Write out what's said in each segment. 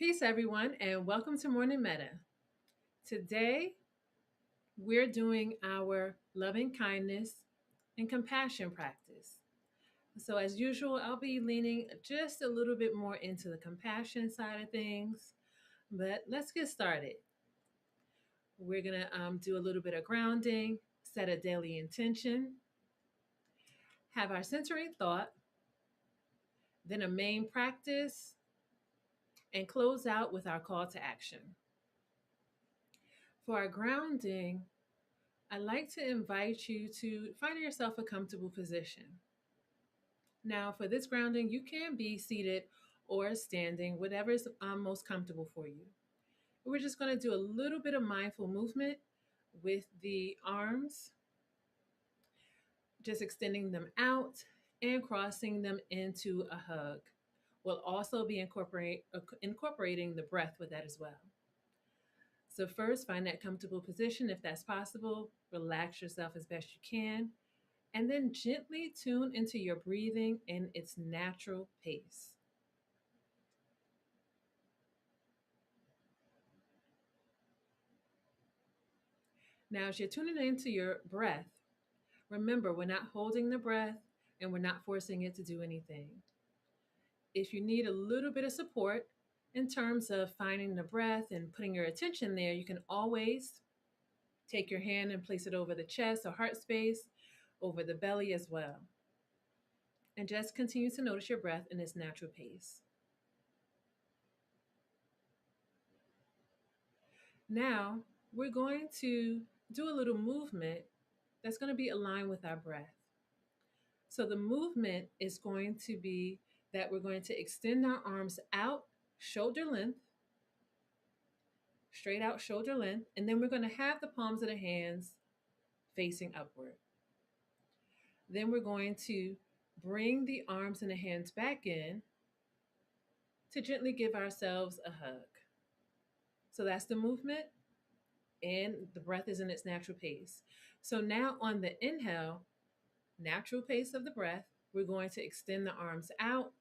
Peace, everyone, and welcome to Morning Meta. Today, we're doing our loving kindness and compassion practice. So, as usual, I'll be leaning just a little bit more into the compassion side of things, but let's get started. We're going to do a little bit of grounding, set a daily intention, have our centering thought, then a main practice, and close out with our call to action. For our grounding, I'd like to invite you to find yourself a comfortable position. Now, for this grounding, you can be seated or standing, whatever is most comfortable for you. We're just going to do a little bit of mindful movement with the arms, just extending them out and crossing them into a hug. We'll also be incorporating the breath with that as well. So, first, find that comfortable position if that's possible. Relax yourself as best you can. And then gently tune into your breathing in its natural pace. Now, as you're tuning into your breath, remember we're not holding the breath and we're not forcing it to do anything. If you need a little bit of support in terms of finding the breath and putting your attention there, you can always take your hand and place it over the chest or heart space, over the belly as well. And just continue to notice your breath in its natural pace. Now, we're going to do a little movement that's going to be aligned with our breath. So, the movement is going to be that we're going to extend our arms out, shoulder length, straight out shoulder length, and then we're going to have the palms of the hands facing upward. Then we're going to bring the arms and the hands back in to gently give ourselves a hug. So, that's the movement. And the breath is in its natural pace. So now on the inhale, natural pace of the breath, we're going to extend the arms out,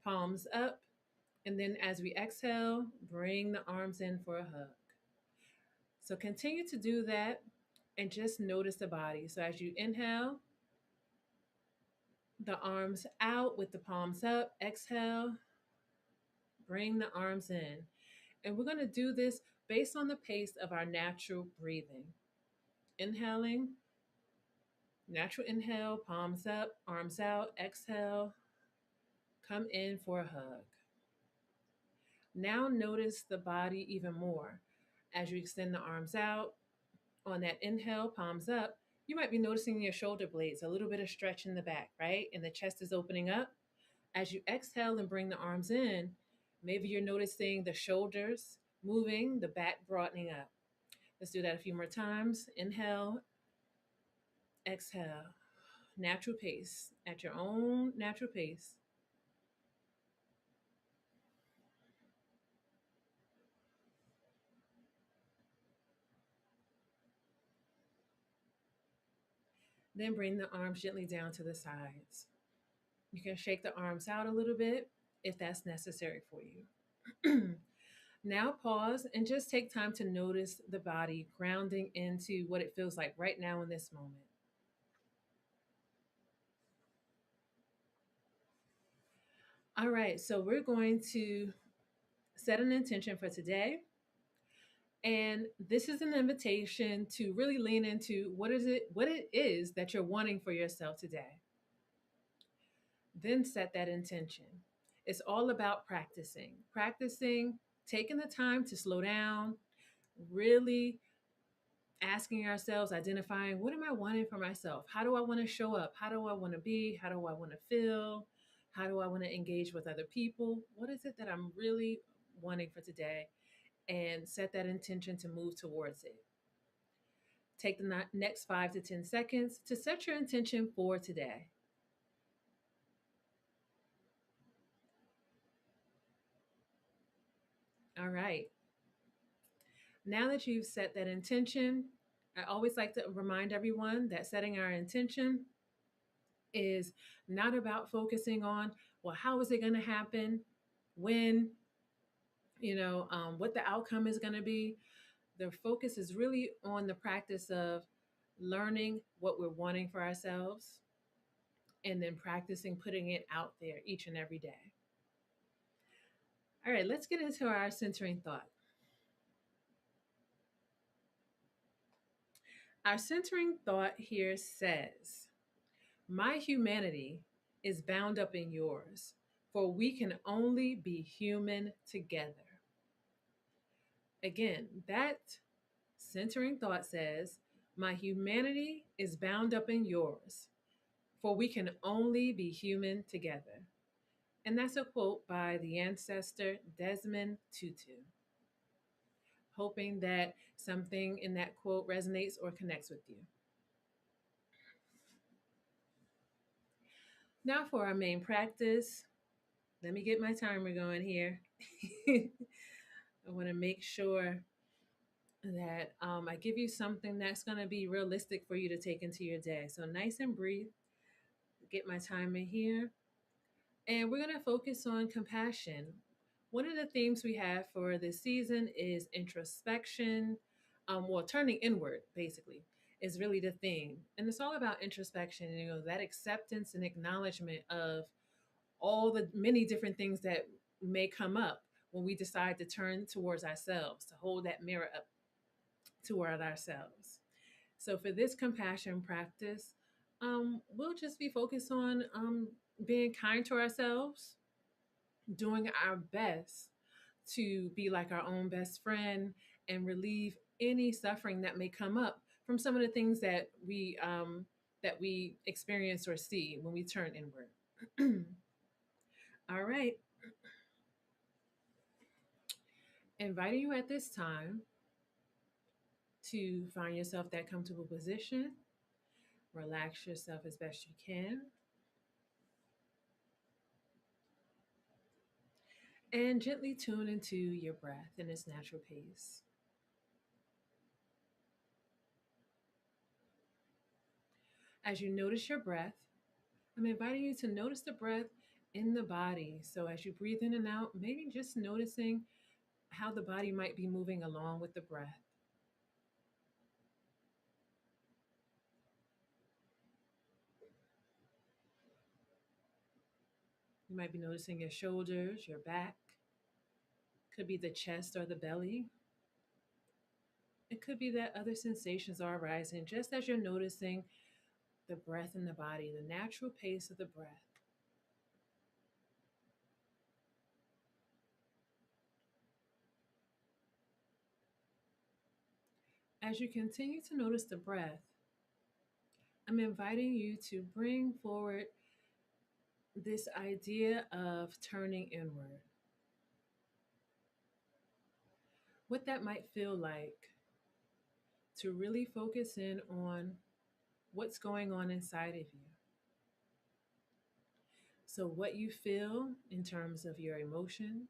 palms up, and then as we exhale, bring the arms in for a hug. So continue to do that and just notice the body. So as you inhale, the arms out with the palms up, exhale, bring the arms in. And we're going to do this based on the pace of our natural breathing. Inhaling, natural inhale, palms up, arms out, exhale, come in for a hug. Now notice the body even more. As you extend the arms out, on that inhale, palms up, you might be noticing your shoulder blades, a little bit of stretch in the back, right? And the chest is opening up. As you exhale and bring the arms in, maybe you're noticing the shoulders moving, the back broadening up. Let's do that a few more times. Inhale, exhale. Natural pace, at your own natural pace. Then bring the arms gently down to the sides. You can shake the arms out a little bit if that's necessary for you. Now pause and just take time to notice the body grounding into what it feels like right now in this moment. All right, so we're going to set an intention for today. And this is an invitation to really lean into what it is that you're wanting for yourself today. Then set that intention. It's all about practicing, taking the time to slow down, really asking ourselves, identifying what am I wanting for myself? How do I want to show up? How do I want to be? How do I want to feel? How do I want to engage with other people? What is it that I'm really wanting for today? And set that intention to move towards it. Take the next 5 to 10 seconds to set your intention for today. All right. Now that you've set that intention, I always like to remind everyone that setting our intention is not about focusing on, well, how is it going to happen? When? what the outcome is going to be. The focus is really on the practice of learning what we're wanting for ourselves and then practicing putting it out there each and every day. All right, let's get into our centering thought. Our centering thought here says, my humanity is bound up in yours, for we can only be human together. Again, that centering thought says, my humanity is bound up in yours, for we can only be human together. And that's a quote by the ancestor Desmond Tutu. Hoping that something in that quote resonates or connects with you. Now, for our main practice, let me get my timer going here. I want to make sure that I give you something that's going to be realistic for you to take into your day. So, nice and breathe. Get my timer here. And we're going to focus on compassion. One of the themes we have for this season is introspection, turning inward, basically, is really the theme. And it's all about introspection, that acceptance and acknowledgement of all the many different things that may come up when we decide to turn towards ourselves, to hold that mirror up toward ourselves. So for this compassion practice, we'll just be focused on being kind to ourselves, doing our best to be like our own best friend and relieve any suffering that may come up from some of the things that we experience or see when we turn inward. All right, inviting you at this time to find yourself that comfortable position. Relax yourself as best you can. And gently tune into your breath in its natural pace. As you notice your breath, I'm inviting you to notice the breath in the body. So as you breathe in and out, maybe just noticing how the body might be moving along with the breath. You might be noticing your shoulders, your back, could be the chest or the belly. It could be that other sensations are arising just as you're noticing the breath in the body, the natural pace of the breath. As you continue to notice the breath, I'm inviting you to bring forward this idea of turning inward. What that might feel like to really focus in on what's going on inside of you. So, what you feel in terms of your emotions,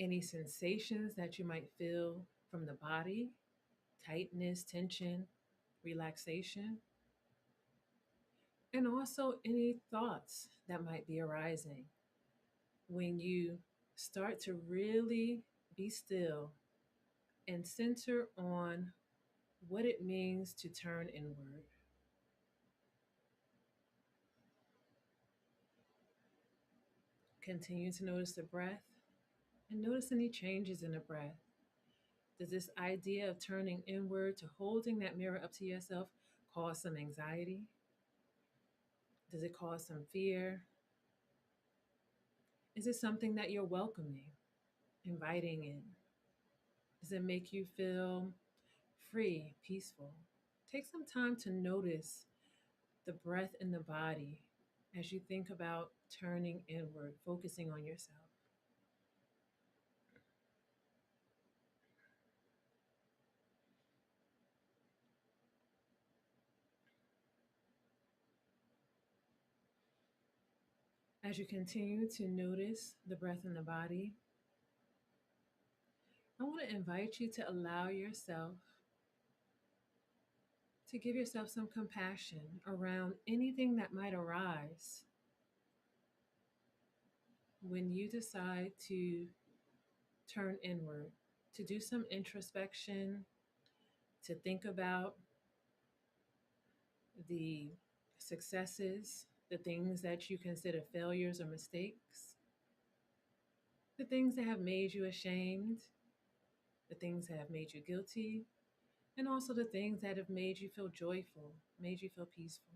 any sensations that you might feel from the body, tightness, tension, relaxation, and also any thoughts that might be arising when you start to really be still and center on what it means to turn inward. Continue to notice the breath and notice any changes in the breath. Does this idea of turning inward to holding that mirror up to yourself cause some anxiety? Does it cause some fear? Is it something that you're welcoming, inviting in? Does it make you feel free, peaceful? Take some time to notice the breath in the body as you think about turning inward, focusing on yourself. As you continue to notice the breath in the body, I want to invite you to allow yourself to give yourself some compassion around anything that might arise when you decide to turn inward, to do some introspection, to think about the successes, the things that you consider failures or mistakes, the things that have made you ashamed, the things that have made you guilty, and also the things that have made you feel joyful, made you feel peaceful.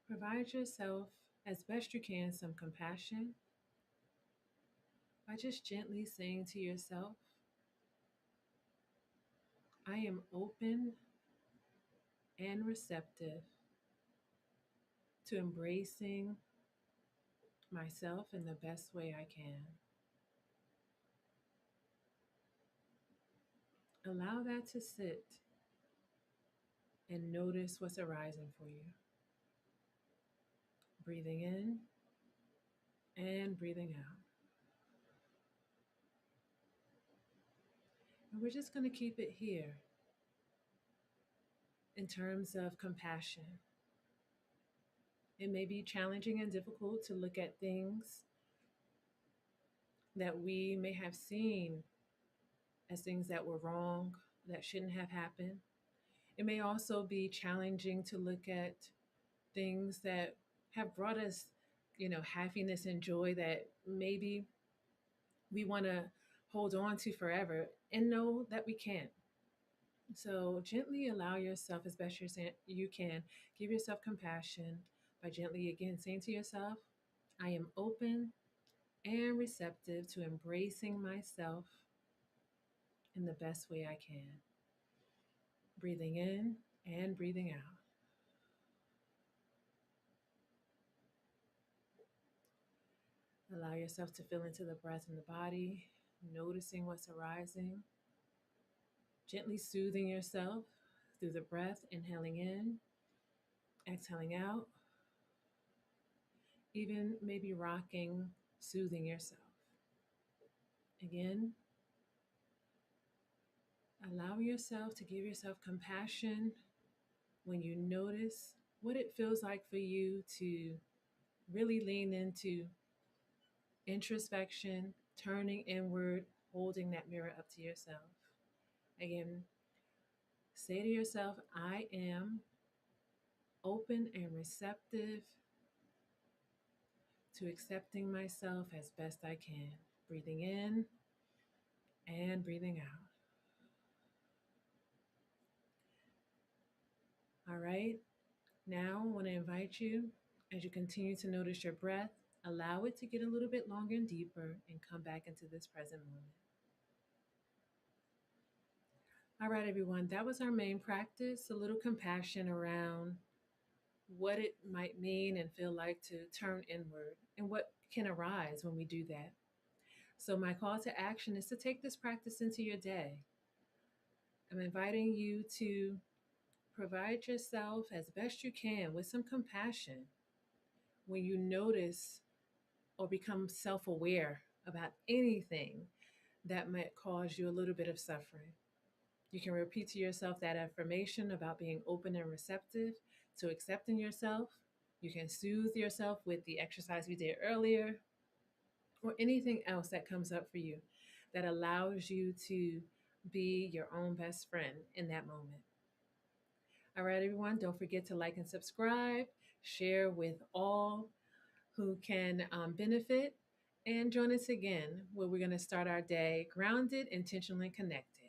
Provide yourself as best you can some compassion by just gently saying to yourself, I am open and receptive to embracing myself in the best way I can. Allow that to sit and notice what's arising for you. Breathing in and breathing out. And we're just going to keep it here in terms of compassion. It may be challenging and difficult to look at things that we may have seen as things that were wrong, that shouldn't have happened. It may also be challenging to look at things that have brought us, happiness and joy that maybe we want to hold on to forever and know that we can't. So gently allow yourself as best you can. Give yourself compassion by gently again saying to yourself, I am open and receptive to embracing myself in the best way I can. Breathing in and breathing out. Allow yourself to feel into the breath in the body, noticing what's arising. Gently soothing yourself through the breath, inhaling in, exhaling out, even maybe rocking, soothing yourself. Again, allow yourself to give yourself compassion when you notice what it feels like for you to really lean into introspection, turning inward, holding that mirror up to yourself. Again, say to yourself, I am open and receptive to accepting myself as best I can. Breathing in and breathing out. All right. Now I want to invite you, as you continue to notice your breath, allow it to get a little bit longer and deeper and come back into this present moment. All right, everyone, that was our main practice, a little compassion around what it might mean and feel like to turn inward and what can arise when we do that. So, my call to action is to take this practice into your day. I'm inviting you to provide yourself as best you can with some compassion when you notice or become self aware about anything that might cause you a little bit of suffering. You can repeat to yourself that affirmation about being open and receptive to accepting yourself. You can soothe yourself with the exercise we did earlier or anything else that comes up for you that allows you to be your own best friend in that moment. All right, everyone, don't forget to like and subscribe, share with all who can benefit, and join us again where we're going to start our day grounded, intentionally connected.